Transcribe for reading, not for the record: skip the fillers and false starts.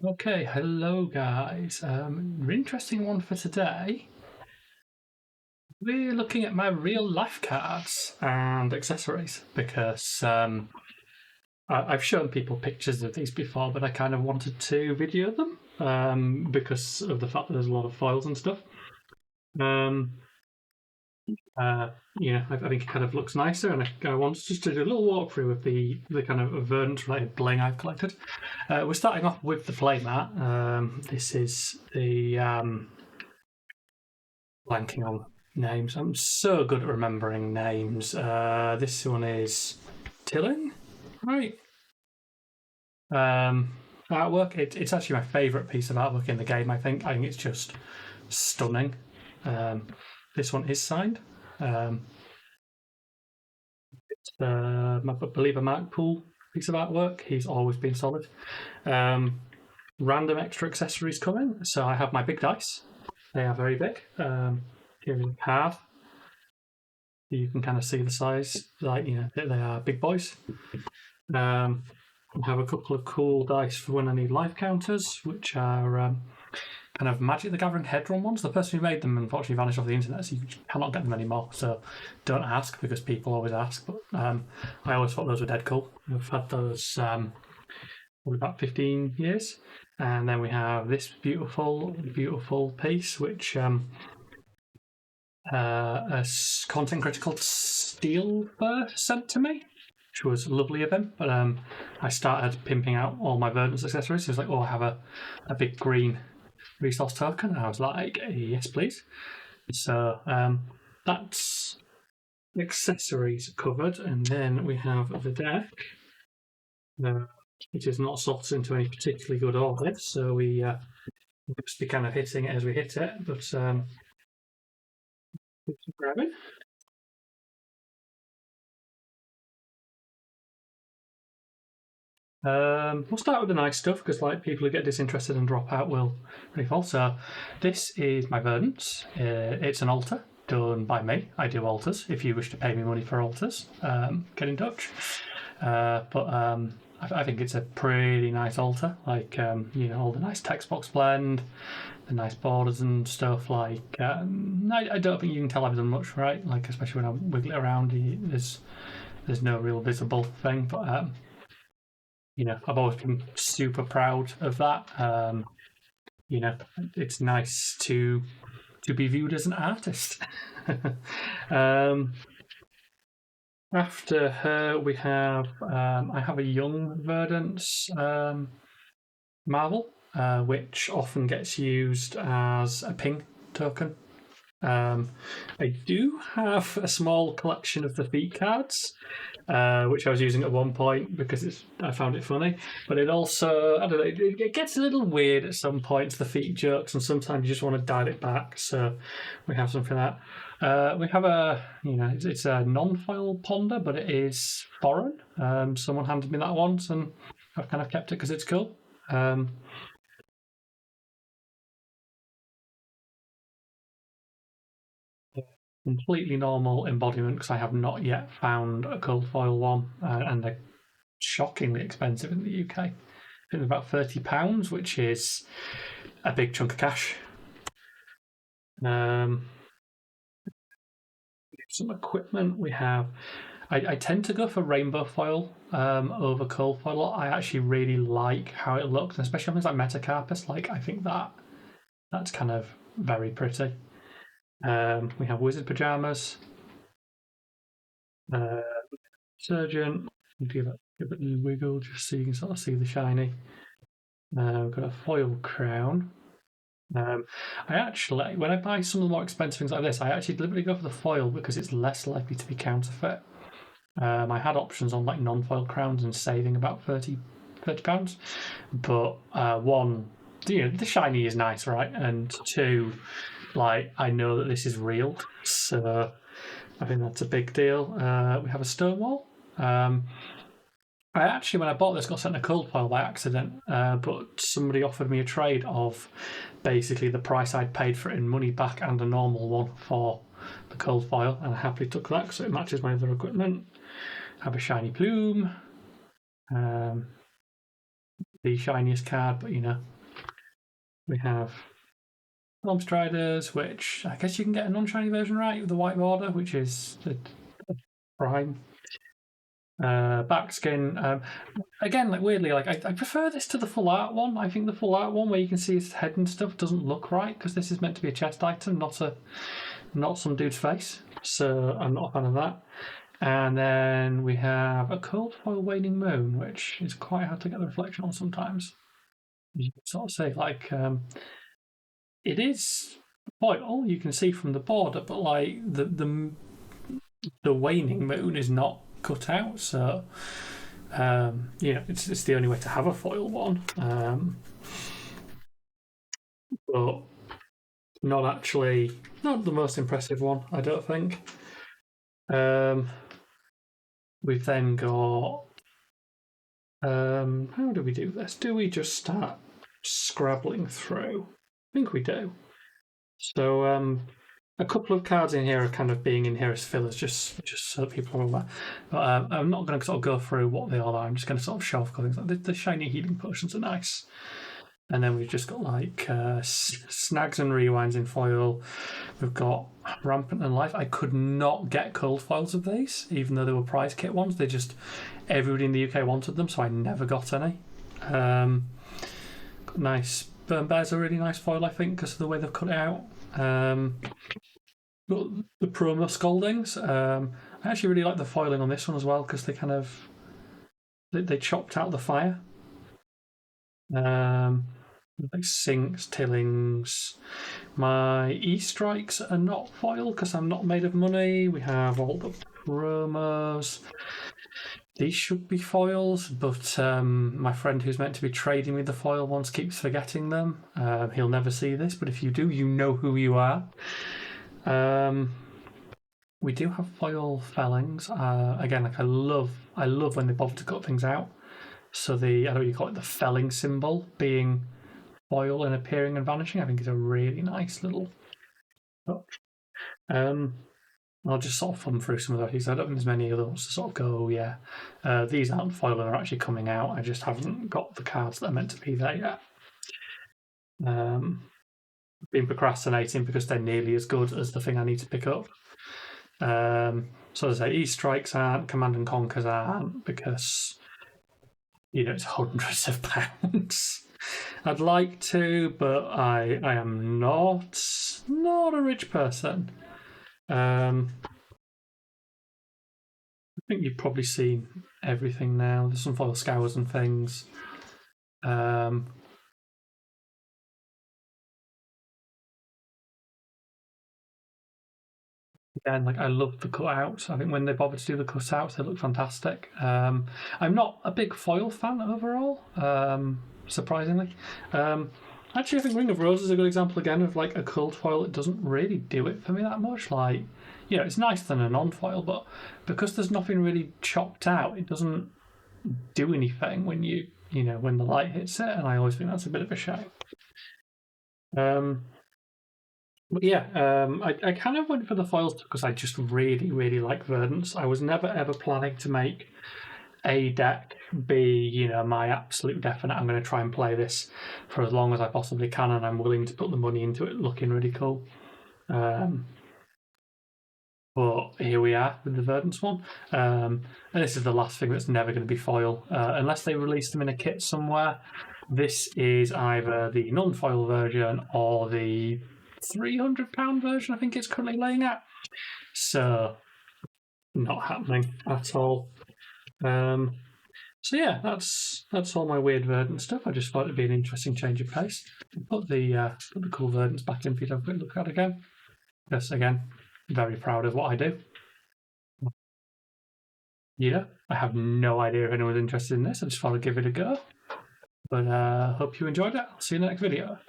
Okay, hello guys. Interesting one for today. We're looking at my real life cards and accessories because I've shown people pictures of these before, but I kind of wanted to video them because of the fact that there's a lot of foils and stuff. Um, I think it kind of looks nicer, and I wanted just to do a little walkthrough of the kind of Verdance related bling I've collected. We're starting off with the play mat. This is the blanking on names. I'm so good at remembering names. This one is Tilling, right? Um, Artwork. It's actually my favourite piece of artwork in the game. I think it's just stunning. This one is signed. I believe a Mark Poole piece of artwork. He's always been solid. Random extra accessories coming. So I have my big dice. They are very big. Here is a card. You can kind of see the size, they are big boys. I have a couple of cool dice for when I need life counters, which are kind of Magic the Gathering head-run ones. The person who made them unfortunately vanished off the internet, so you cannot get them anymore. So don't ask, because people always ask. But I always thought those were dead cool. I've had those probably about 15 years. And then we have this beautiful, beautiful piece, which a content critic called Steelbird sent to me, which was lovely of him. But I started pimping out all my Verdance accessories. He was like, "Oh, I have a big green resource token." And I was like, "Yes, please." So that's accessories covered, and then we have the deck. It is not sorted into any particularly good order, so we just be kind of hitting it as we hit it. But grabbing. We'll start with the nice stuff because, like, people who get disinterested and drop out will really fall. So, this is my Verdance. It's an altar done by me. I do altars. If you wish to pay me money for altars, get in touch. I think it's a pretty nice altar. Like, all the nice text box blend, the nice borders and stuff. Like, I don't think you can tell I've done much, right? Like, especially when I wiggle it around, there's no real visible thing, but. I've always been super proud of that. It's nice to be viewed as an artist. um, After her, we have I have a young Verdance Marvel, which often gets used as a ping token. I do have a small collection of the feet cards, which I was using at one point because I found it funny. But it also, I don't know, it gets a little weird at some points, the feet jokes, and sometimes you just want to dial it back. So we have something for that. We have it's a non-foil ponder, but it is foreign. Someone handed me that once, and I've kind of kept it because it's cool. Completely normal embodiment because I have not yet found a cold foil one, and they're shockingly expensive in the UK. I think they're about £30, which is a big chunk of cash. Some equipment we have. I tend to go for rainbow foil over cold foil. I actually really like how it looks, especially on things like Metacarpus. Like, I think that's kind of very pretty. We have wizard pajamas. Surgeon. Give it a wiggle just so you can sort of see the shiny. We've got a foil crown. I actually, when I buy some of the more expensive things like this, I actually deliberately go for the foil because it's less likely to be counterfeit. I had options on like non-foil crowns and saving about £30, but one, the shiny is nice, right? And two, like, I know that this is real, so I think that's a big deal. We have a stonewall. I actually, when I bought this, got sent a cold foil by accident, but somebody offered me a trade of basically the price I'd paid for it in money back and a normal one for the cold foil, and I happily took that because it matches my other equipment. Have a shiny plume. the shiniest card, but we have Storm Striders, which I guess you can get a non-shiny version, right, with the white border, which is the prime. Backskin. Again, like weirdly, like I prefer this to the full art one. I think the full art one, where you can see his head and stuff, doesn't look right because this is meant to be a chest item, not some dude's face. So I'm not a fan of that. And then we have a cold foil waning moon, which is quite hard to get the reflection on sometimes. You can sort of say like it is foil, you can see from the border, but like the waning moon is not cut out, so it's the only way to have a foil one, but not the most impressive one, I don't think. We've then got how do we do this? Do we just start scrabbling through? I think we do. So a couple of cards in here are kind of being in here as fillers, just so that people are aware. But I'm not going to sort of go through what they all are. I'm just going to sort of show off things. Like the shiny healing potions are nice. And then we've just got like snags and rewinds in foil. We've got rampant and life. I could not get cold foils of these, even though they were prize kit ones. Everybody in the UK wanted them, so I never got any. Got nice Burn Bear's a really nice foil, I think, because of the way they've cut it out. But the promo Scaldings, I actually really like the foiling on this one as well, because they chopped out the fire. Like sinks, tillings. My E-strikes are not foil because I'm not made of money. We have all the promos. These should be foils, but my friend who's meant to be trading with the foil ones keeps forgetting them. He'll never see this, but if you do, you know who you are. We do have foil fellings. Again, like I love when they bother to cut things out. So I don't know what you call it, the felling symbol being foil and appearing and vanishing, I think is a really nice little touch. I'll just sort of thumb through some of those. I don't think there's many of those to sort of go, oh, yeah, these aren't foil and are actually coming out. I just haven't got the cards that are meant to be there yet. Been procrastinating because they're nearly as good as the thing I need to pick up. So as I say, E-strikes aren't, Command and Conquers aren't, because it's hundreds of pounds. I'd like to, but I am not a rich person. I think you've probably seen everything now. There's some foil scours and things. Again, like I love the cutouts. I think when they bothered to do the cutouts, they look fantastic. I'm not a big foil fan overall, surprisingly. Actually, I think Ring of Roses is a good example again of like a cold foil that doesn't really do it for me that much. Like, it's nicer than a non-foil, but because there's nothing really chopped out, it doesn't do anything when when the light hits it, and I always think that's a bit of a shame. But yeah, I kind of went for the foils because I just really, really like Verdance. I was never ever planning to make a deck be, my absolute definite. I'm going to try and play this for as long as I possibly can, and I'm willing to put the money into it looking really cool. But here we are with the Verdance one. And this is the last thing that's never going to be foil. Unless they release them in a kit somewhere, this is either the non-foil version or the £300 version, I think it's currently laying at. So, not happening at all. So yeah, that's all my weird Verdant stuff. I just thought it'd be an interesting change of pace. Put the cool Verdants back in for you to have a quick look at again. Because again, very proud of what I do. I have no idea if anyone's interested in this. I just thought I'd give it a go. But hope you enjoyed it. I'll see you in the next video.